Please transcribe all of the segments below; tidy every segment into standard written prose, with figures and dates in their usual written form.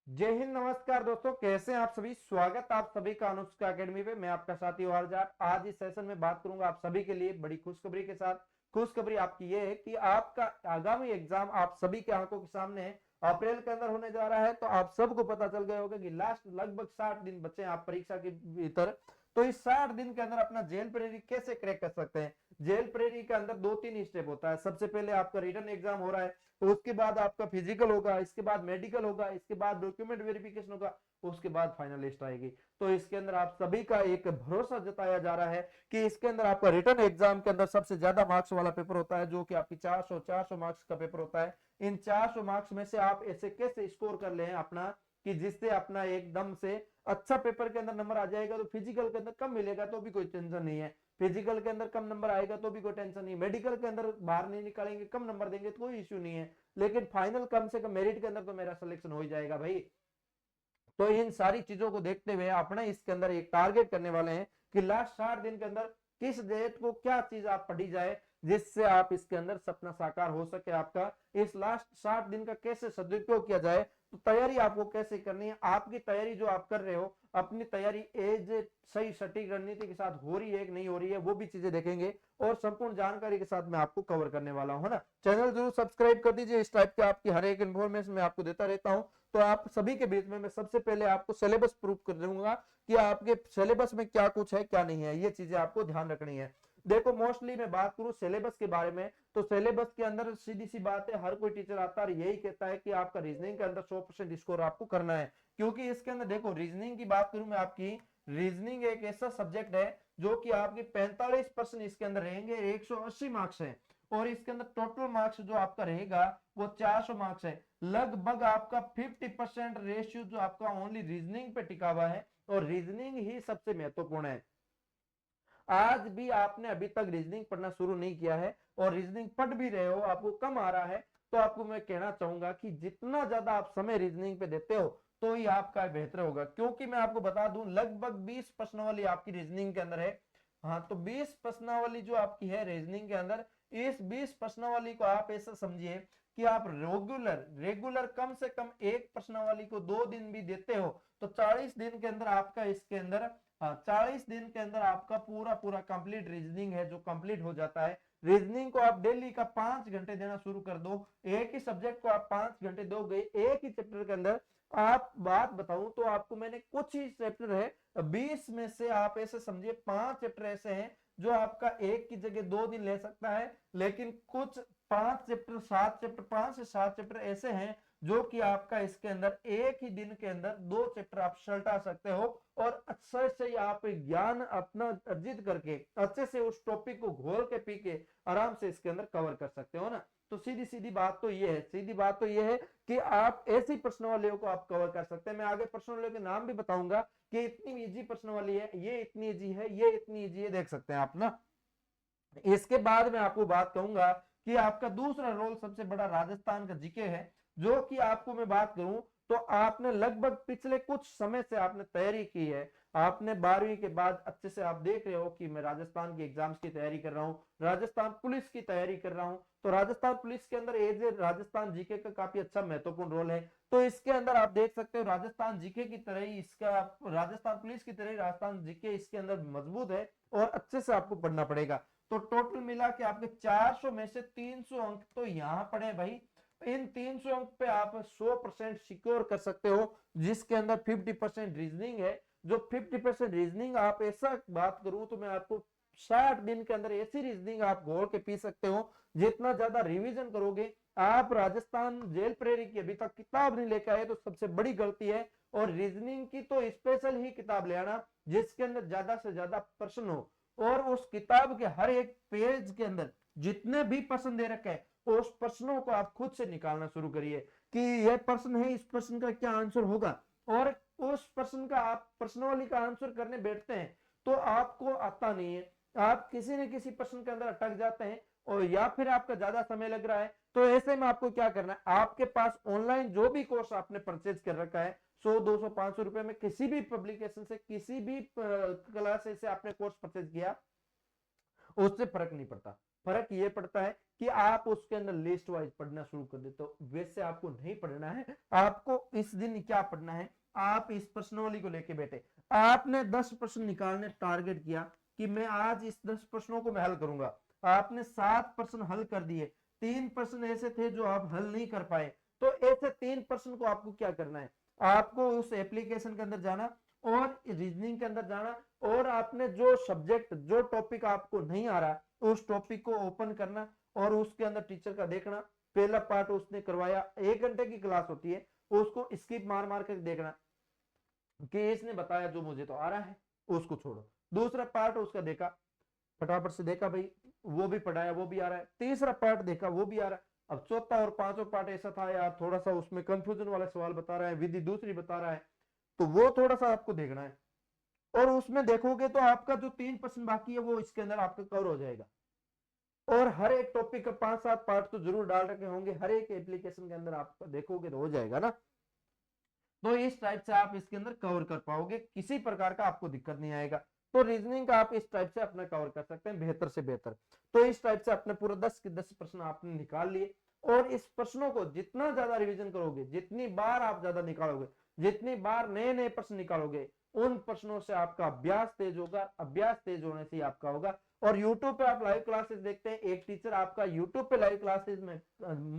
जय हिंद, नमस्कार दोस्तों, कैसे हैं आप सभी। स्वागत आप सभी का अनुष्का एकेडमी पे। मैं आपका साथी वारजार। आज इस सेशन में बात करूंगा आप सभी के लिए बड़ी खुशखबरी के साथ। खुशखबरी आपकी ये है कि आपका आगामी एग्जाम आप सभी के आंखों के सामने है, अप्रैल के अंदर होने जा रहा है। तो आप सबको पता चल गया होगा कि लास्ट लगभग 60 दिन बचे हैं आप परीक्षा के भीतर। तो इस 60 दिन के अंदर अपना जेल प्रेरी कैसे क्रैक कर सकते हैं। जेल प्रेरी के अंदर 2-3 स्टेप होता है। सबसे पहले आपका रिटन एग्जाम हो रहा है, तो उसके बाद आपका फिजिकल होगा, इसके बाद मेडिकल होगा, इसके बाद डॉक्यूमेंट वेरिफिकेशन होगा, उसके बाद फाइनल लिस्ट आएगी। तो इसके अंदर आप सभी का एक भरोसा जताया जा रहा है कि इसके अंदर आपका रिटन एग्जाम के अंदर सबसे ज्यादा मार्क्स वाला पेपर होता है, जो कि आपकी 400 मार्क्स का पेपर होता है। इन 400 मार्क्स में से आप ऐसे कैसे स्कोर कर ले अपना कि जिससे अपना एकदम से अच्छा पेपर के अंदर नंबर आ जाएगा। तो फिजिकल के अंदर कम मिलेगा तो भी कोई टेंशन नहीं है, फिजिकल के अंदर कम नंबर आएगा तो भी कोई टेंशन नहीं, मेडिकल के अंदर बाहर नहीं निकालेंगे कम नंबर देंगे तो कोई इश्यू नहीं है, लेकिन फाइनल कम से कम मेरिट के अंदर तो मेरा सिलेक्शन हो ही जाएगा भाई। तो इन सारी चीजों को देखते हुए अपने इसके अंदर एक टारगेट करने वाले हैं कि लास्ट 60 दिन के अंदर किस डेट को क्या चीज आप पढ़ी जाए जिससे आप इसके अंदर सपना साकार हो सके आपका। इस लास्ट 60 दिन का कैसे सदुपयोग किया जाए, तो तैयारी आपको कैसे करनी है, आपकी तैयारी जो आप कर रहे हो अपनी तैयारी एज सही सटीक रणनीति के साथ हो रही है कि नहीं हो रही है, वो भी चीजें देखेंगे और संपूर्ण जानकारी के साथ मैं आपको कवर करने वाला हूं, है ना। चैनल जरूर सब्सक्राइब कर दीजिए, इस टाइप के आपकी हर एक इन्फॉर्मेशन मैं आपको देता रहता हूं। तो आप सभी के बीच में मैं सबसे पहले आपको सिलेबस प्रूफ कर दूंगा कि आपके सिलेबस में क्या कुछ है क्या नहीं है, ये चीजें आपको ध्यान रखनी है। देखो मोस्टली मैं बात करूं सिलेबस के बारे में, तो सिलेबस के अंदर सीधी सी बात है, हर कोई टीचर आता है यही कहता है कि आपका रीजनिंग के अंदर 100% स्कोर आपको करना है। क्योंकि इसके अंदर देखो रीजनिंग की बात करूं मैं आपकी, रीजनिंग एक ऐसा सब्जेक्ट है जो कि आपके 45% इसके अंदर रहेंगे, 180 मार्क्स है। और इसके अंदर टोटल मार्क्स जो आपका रहेगा वो 400 मार्क्स है। लगभग आपका 50% रेशियो जो आपका ओनली रीजनिंग पे टिका हुआ है, और रीजनिंग ही सबसे महत्वपूर्ण है। आज भी आपने अभी तक रीजनिंग पढ़ना शुरू नहीं किया है और रीजनिंग पढ़ भी रहे हो, आपको कम आ रहा है, तो आपको मैं कहना चाहूंगा कि जितना ज्यादा आप समय रीजनिंग पे देते हो तो ही आपका बेहतर होगा। क्योंकि मैं आपको बता दूं लगभग 20 प्रश्नावली आपकी रीजनिंग के अंदर है। हाँ, तो 20 प्रश्नावली जो आपकी है रीजनिंग के अंदर, इस 20 प्रश्नावली को आप ऐसा समझिए कि आप रेगुलर रेगुलर कम से कम एक प्रश्नावली को 2 दिन भी देते हो तो 40 दिन के अंदर आपका इसके अंदर, हाँ 40 दिन के अंदर आपका पूरा पूरा कंप्लीट रीजनिंग है जो कंप्लीट हो जाता है। रीजनिंग को आप डेली का 5 घंटे देना शुरू कर दो, एक ही सब्जेक्ट को आप 5 घंटे दोगे एक ही चैप्टर के अंदर। आप बात बताऊं तो आपको मैंने कुछ ही चैप्टर है 20 में से, आप ऐसे समझिए 5 चैप्टर ऐसे हैं जो आपका एक की जगह 2 दिन ले सकता है, लेकिन कुछ 5 चैप्टर 7 चैप्टर 5 से 7 चैप्टर ऐसे हैं जो कि आपका इसके अंदर एक ही दिन के अंदर 2 चैप्टर आप सलटा सकते हो और अच्छे से आप ज्ञान अपना अर्जित करके अच्छे से उस टॉपिक को घोल के पी के आराम से इसके अंदर कवर कर सकते हो ना। तो सीधी सीधी बात तो ये है, सीधी बात तो ये है कि आप ऐसी प्रश्नावलियों को आप कवर कर सकते हैं। मैं आगे प्रश्नावलियों के नाम भी बताऊंगा कि इतनी इजी प्रश्नावली है, ये इतनी इजी है, ये इतनी इजी है, देख सकते हैं आप ना। इसके बाद मैं आपको बात कहूंगा कि आपका दूसरा रोल सबसे बड़ा राजस्थान का जीके है, जो कि आपको मैं बात करूं तो आपने लगभग पिछले कुछ समय से आपने तैयारी की है। आपने 12वीं के बाद अच्छे से आप देख रहे हो कि मैं राजस्थान के एग्जाम्स की तैयारी कर रहा हूं, राजस्थान पुलिस की तैयारी कर रहा हूं। तो राजस्थान पुलिस के अंदर एज ए राजस्थान जीके का काफी अच्छा महत्वपूर्ण रोल है। तो इसके अंदर आप देख सकते हो राजस्थान जीके की तरह ही इसका, राजस्थान पुलिस की तरह ही राजस्थान जीके इसके अंदर मजबूत है और अच्छे से आपको पढ़ना पड़ेगा। तो टोटल मिला के आपके 400 में से 300 अंक तो यहां पड़े भाई। इन 300 अंक पे आप 100% सिक्योर कर सकते हो, जिसके अंदर 50% रीजनिंग है। जो 50% रीजनिंग आप ऐसा बात करूं तो मैं आपको 60 दिन के अंदर ऐसी रीजनिंग आप घोल के पी सकते हो। जितना ज्यादा रिवीजन करोगे, आप राजस्थान जेल प्रेरी की अभी तक किताब नहीं लेकर आए तो सबसे बड़ी गलती है। और रीजनिंग की तो स्पेशल ही किताब ले आना जिसके अंदर ज्यादा से ज्यादा प्रश्न हो, और उस किताब के हर एक पेज के अंदर जितने भी प्रश्न दे रखे हैं उस प्रश्नों को आप खुद से निकालना शुरू करिए कि यह प्रश्न है, इस प्रश्न का क्या आंसर होगा। और उस प्रश्न का आप प्रश्नावली का आंसर करने बैठते हैं तो आपको आता नहीं है, आप किसी न किसी प्रश्न के अंदर अटक जाते हैं और या फिर आपका ज्यादा समय लग रहा है। तो ऐसे में आपको क्या करना है, आपके पास ऑनलाइन जो भी कोर्स आपने परचेज कर रखा है 100 200 500 रुपए में किसी भी पब्लिकेशन से किसी भी क्लास से आपने कोर्स परचेज किया, उससे फर्क नहीं पड़ता। फर्क ये पड़ता है कि आप उसके अंदर लिस्ट वाइज पढ़ना शुरू कर देते हो। वैसे आपको नहीं पढ़ना है, आपको इस दिन क्या पढ़ना है, आप इस प्रश्नावली को लेके बैठे, आपने 10 प्रश्न निकालने टारगेट किया कि मैं आज इस 10 प्रश्नों को मैं हल करूंगा, आपने 7 प्रश्न हल कर दिए, 3 प्रश्न ऐसे थे जो आप हल नहीं कर पाए, तो ऐसे 3 प्रश्न को आपको क्या करना है, आपको उस एप्लीकेशन के अंदर जाना और रीजनिंग के अंदर जाना, और आपने जो सब्जेक्ट जो टॉपिक आपको नहीं आ रहा उस टॉपिक को ओपन करना और उसके अंदर टीचर का देखना, पहला पार्ट उसने करवाया, 1 घंटे की क्लास होती है, उसको स्किप मार मार कर देखना कि इसने बताया जो मुझे तो आ रहा है उसको छोड़ो, दूसरा पार्ट उसका देखा, फटाफट से देखा भाई वो भी पढ़ाया वो भी आ रहा है, तीसरा पार्ट देखा वो भी आ रहा है, अब चौथा और पांचवा पार्ट ऐसा था यार थोड़ा सा उसमें कंफ्यूजन वाला सवाल बता रहा है, विधि दूसरी बता रहा है, तो वो थोड़ा सा आपको देखना है, और उसमें देखोगे तो आपका जो 3% बाकी है वो इसके अंदर आपका कवर हो जाएगा। और हर एक टॉपिक का 5-7 पार्ट तो जरूर डाल रखे होंगे, हर एक एप्लीकेशन के अंदर आप देखोगे तो हो जाएगा ना। तो इस टाइप से आप इसके अंदर कवर कर पाओगे, किसी प्रकार का आपको दिक्कत नहीं आएगा। तो रीजनिंग का आप इस टाइप से अपना कवर कर सकते हैं बेहतर से बेहतर। तो इस टाइप से अपने पूरा 10 के 10 प्रश्न आपने निकाल लिए, और इस प्रश्नों को जितना ज्यादा रिवीजन करोगे, जितनी बार आप ज्यादा निकालोगे, जितनी बार नए नए प्रश्न निकालोगे, उन प्रश्नों से आपका अभ्यास तेज होगा, अभ्यास तेज होने से आपका होगा। और YouTube पे आप लाइव क्लासेस देखते हैं, एक टीचर आपका YouTube पे लाइव क्लासेस में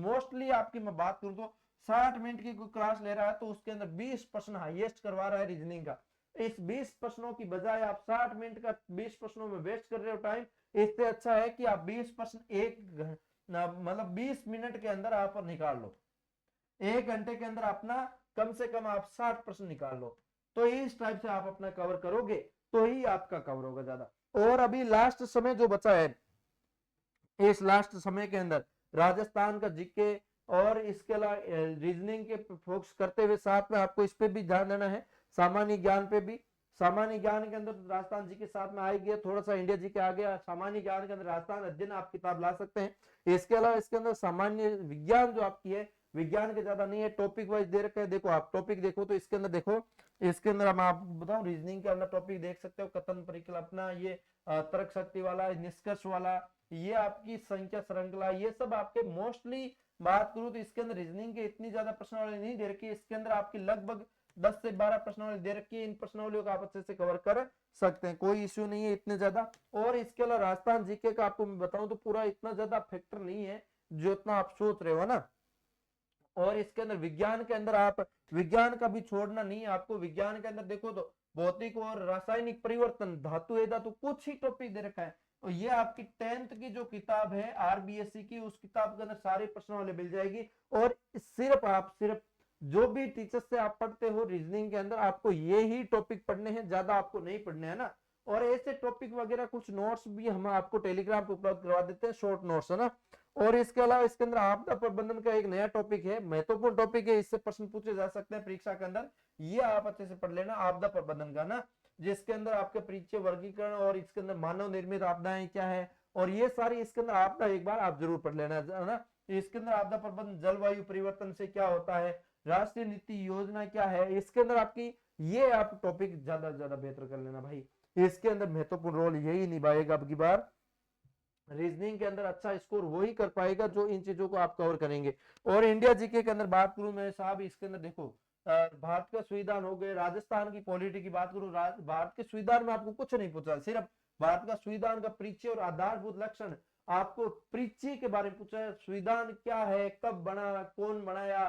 मोस्टली आपकी मैं बात करूं तो 60 मिनट की कोई क्लास ले रहा है तो उसके अंदर 20 प्रश्न हाईएस्ट करवा रहा है रीजनिंग का। इस 20 प्रश्नों की बजाय आप 60 मिनट का 20 प्रश्नों में वेस्ट कर रहे हो टाइम, इससे अच्छा है कि आप 20 प्रश्न मतलब 20 मिनट के अंदर आप निकाल लो, 1 घंटे के अंदर अपना कम से कम आप 60 प्रश्न निकाल लो। तो इस टाइप से आप अपना कवर करोगे तो ही आपका कवर होगा ज्यादा। और अभी लास्ट समय जो बचा है, इस लास्ट समय के अंदर राजस्थान का जीके और इसके अलावा रीजनिंग के फोकस करते हुए साथ में आपको इस पे भी ध्यान देना है, सामान्य ज्ञान पे भी। सामान्य ज्ञान के अंदर राजस्थान जी के साथ में आ गया, थोड़ा सा इंडिया जी के आ गया, सामान्य ज्ञान के अंदर राजस्थान अध्ययन आप किताब ला सकते हैं। इसके अलावा इसके अंदर सामान्य विज्ञान जो आपकी है, विज्ञान के ज्यादा नहीं है, टॉपिक वाइज दे रखा है, देखो आप टॉपिक देखो तो इसके अंदर देखो, इसके अंदर हम आप बताऊं रीजनिंग के अंदर टॉपिक देख सकते हो, कथन परिकल्पना, ये तर्क शक्ति वाला, निष्कर्ष वाला, ये आपकी संख्या श्रृंखला, ये सब आपके मोस्टली बात करूं तो इसके अंदर रीजनिंग के इतनी ज्यादा प्रश्नावली नहीं दे रखी, इसके अंदर आपकी लगभग 10 से 12 प्रश्नावली दे रखी है, इन प्रश्नावलियों को आप अच्छे से कवर कर सकते हैं, कोई इश्यू नहीं है इतने ज्यादा। और इसके अलावा राजस्थान जीके का आपको मैं बताऊं तो पूरा इतना ज्यादा फैक्टर नहीं है जो इतना आप सोच रहे हो ना। और इसके अंदर विज्ञान के अंदर आप विज्ञान का भी छोड़ना नहीं है आपको, विज्ञान के अंदर देखो तो भौतिक और रासायनिक परिवर्तन, धातु धातु कुछ ही टॉपिक दे रखा है, और ये आपकी 10th की जो किताब है आरबीएससी की, उस किताब के अंदर सारे प्रश्न वाले मिल जाएगी। और सिर्फ जो भी टीचर से आप पढ़ते हो रीजनिंग के अंदर आपको ये ही टॉपिक पढ़ने हैं, ज्यादा आपको नहीं पढ़ने हैं ना। और ऐसे टॉपिक वगैरह कुछ नोट्स भी हम आपको टेलीग्राम पे उपलब्ध करवा देते हैं, शॉर्ट नोट्स है ना। और इसके अलावा इसके अंदर आपदा प्रबंधन का एक नया टॉपिक है, महत्वपूर्ण टॉपिक है, इससे प्रश्न पूछे जा सकते हैं परीक्षा के अंदर, ये आप अच्छे से पढ़ लेना आपदा प्रबंधन का ना, जिसके अंदर आपके परिचय, वर्गीकरण और इसके अंदर मानव निर्मित आपदाएं क्या है, और ये सारी इसके अंदर आपदा एक बार आप जरूर पढ़ लेना है ना। इसके अंदर आपदा प्रबंधन, जलवायु परिवर्तन से क्या होता है, राष्ट्रीय नीति योजना क्या है, इसके अंदर आपकी ये आप टॉपिक ज्यादा ज्यादा बेहतर कर लेना भाई, इसके अंदर महत्वपूर्ण रोल यही निभाएगा अब की बार। रीजनिंग के अंदर अच्छा स्कोर वही कर पाएगा जो इन चीजों को आप कवर करेंगे। और इंडिया जीके के अंदर बात करूं मैं साहब, इसके अंदर देखो भारत का संविधान हो गए, राजस्थान की पॉलिटी की बात करूं, भारत के संविधान में आपको कुछ नहीं पूछा, सिर्फ भारत का संविधान का परिचय और आधारभूत लक्षण, आपको परिचय के बारे में पूछा है, संविधान क्या है, कब बना, कौन बनाया,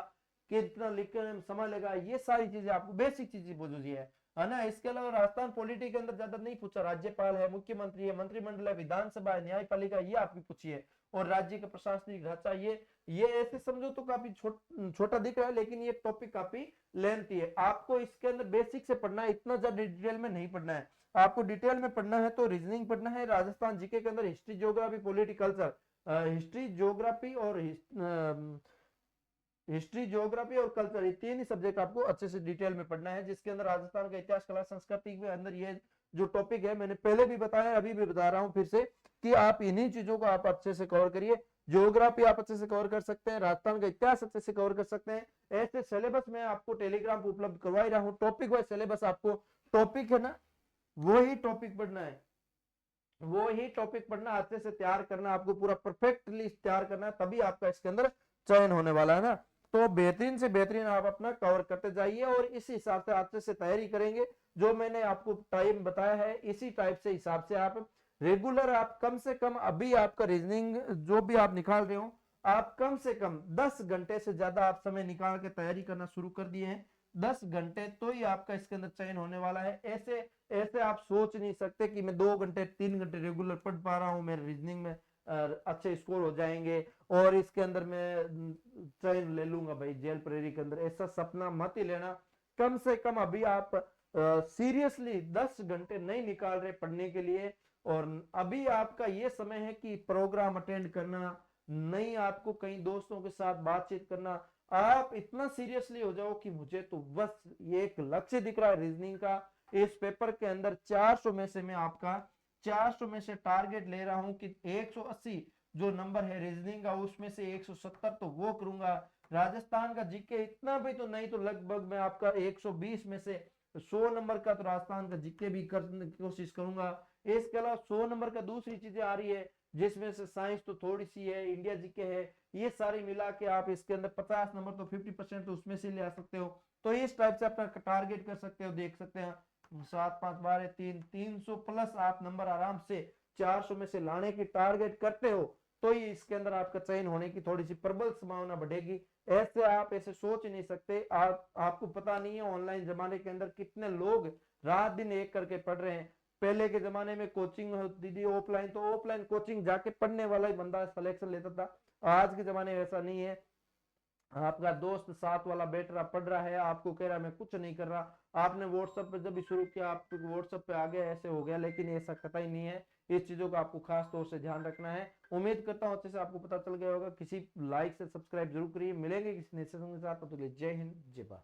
कितना लिखने में समय लगा, ये सारी चीजें आपको बेसिक चीजें पूछी है ना। इसके अलावा राजस्थान पॉलिटी के अंदर ज्यादा नहीं पूछा, राज्यपाल है, मुख्यमंत्री है, मंत्रिमंडल है, विधानसभा है, न्यायपालिका, ये आपकी पूछी है, और राज्य का प्रशासनिक ढांचा, ये ऐसे समझो तो काफी छोटा दिख रहा है, लेकिन ये टॉपिक काफी लेंथी है, आपको इसके अंदर बेसिक से पढ़ना है, इतना ज्यादा डिटेल में नहीं पढ़ना है। आपको डिटेल में पढ़ना है तो रीजनिंग पढ़ना है, राजस्थान जीके के अंदर हिस्ट्री, ज्योग्राफी, पॉलिटिकल्चर, हिस्ट्री, ज्योग्राफी और हिस्ट्री, ज्योग्राफी और कल्चर, ये तीन ही सब्जेक्ट आपको अच्छे से डिटेल में पढ़ना है, जिसके अंदर राजस्थान का इतिहास, कला, संस्कृति के अंदर ये जो टॉपिक है मैंने पहले भी बताया, अभी भी बता रहा हूं फिर से कि आप इन्हीं चीजों को आप अच्छे से कवर करिए। ज्योग्राफी आप अच्छे से कवर कर सकते हैं, राजस्थान का इतिहास अच्छे से कवर कर सकते हैं। ऐसे सिलेबस में आपको टेलीग्राम पर उपलब्ध करवा ही रहा हूँ, टॉपिक वाइज सिलेबस, आपको टॉपिक है ना वही टॉपिक पढ़ना है, वो ही टॉपिक पढ़ना, अच्छे से तैयार करना, आपको पूरा परफेक्टली तैयार करना है, तभी आपका इसके अंदर चयन होने वाला है ना। तो बेहतरीन से बेहतरीन आप अपना कवर करते जाइए और इस हिसाब से अच्छे से तैयारी करेंगे। जो मैंने आपको टाइम बताया है इसी टाइप से हिसाब से आप रेगुलर, आप कम से कम अभी आपका रीजनिंग जो भी आप निकाल रहे हो, आप कम से कम 10 घंटे से ज्यादा आप समय निकाल के तैयारी करना शुरू कर दिए हैं। 10 घंटे तो ही आपका इसके अंदर चयन होने वाला है। ऐसे ऐसे आप सोच नहीं सकते कि मैं 2 घंटे 3 घंटे रेगुलर पढ़ पा रहा हूँ, मेरे रीजनिंग में अच्छे स्कोर हो जाएंगे और इसके अंदर मैं चयन ले लूंगा भाई जेल प्रेरी के अंदर। ऐसा सपना मत ही लेना। कम से कम अभी आप सीरियसली 10 घंटे नहीं निकाल रहे पढ़ने के लिए, और अभी आपका ये समय है कि प्रोग्राम अटेंड करना, नहीं आपको कहीं दोस्तों के साथ बातचीत करना, आप इतना सीरियसली हो जाओ कि मुझे तो बस ये एक लक्ष्य दिख रहा है रीजनिंग का। इस पेपर के अंदर 400 में से मैं आपका 400 में से टारगेट ले रहा हूं कि 180 जो नंबर है रीजनिंग का उसमें से 170 तो वो करूंगा। राजस्थान का जीके इतना भी तो नहीं, तो लगभग मैं आपका 120 में से 100 नंबर का तो राजस्थान का जीके भी करने की कोशिश करूंगा। इसके अलावा 100 नंबर का दूसरी चीजें आ रही है जिसमें से साइंस तो थोड़ी सी है, इंडिया जीके है, ये सारी मिला के आप इसके अंदर 50 नंबर तो 50% तो उसमें से ले आ सकते हो। तो इस टाइप से अपना टारगेट कर सकते हो, देख सकते हैं 7 5 12 3 300 प्लस आप नंबर आराम से 400 में से लाने की टारगेट करते हो, तो ही इसके अंदर आपका चयन होने की थोड़ी सी प्रबल संभावना बढ़ेगी। ऐसे आप ऐसे सोच नहीं सकते। आपको पता नहीं है ऑनलाइन जमाने के अंदर कितने लोग रात दिन एक करके पढ़ रहे हैं। पहले के जमाने में कोचिंग होती थी ऑफलाइन, तो ऑफलाइन कोचिंग जाके पढ़ने वाला ही बंदा सिलेक्शन लेता था। आज के जमाने में ऐसा नहीं है। आपका दोस्त साथ वाला बैठ रहा पढ़ रहा है, आपको कह रहा मैं कुछ नहीं कर रहा, आपने व्हाट्सएप पे जब भी शुरू किया आप व्हाट्सएप पे आ गया, ऐसे हो गया, लेकिन ऐसा कतई नहीं है। इस चीजों का आपको खास तौर से ध्यान रखना है। उम्मीद करता हूँ अच्छे से आपको पता चल गया होगा। किसी लाइक से सब्सक्राइब जरूर करिए। मिलेंगे किसी नए सेशन के साथ, तो जय हिंद जय भारत।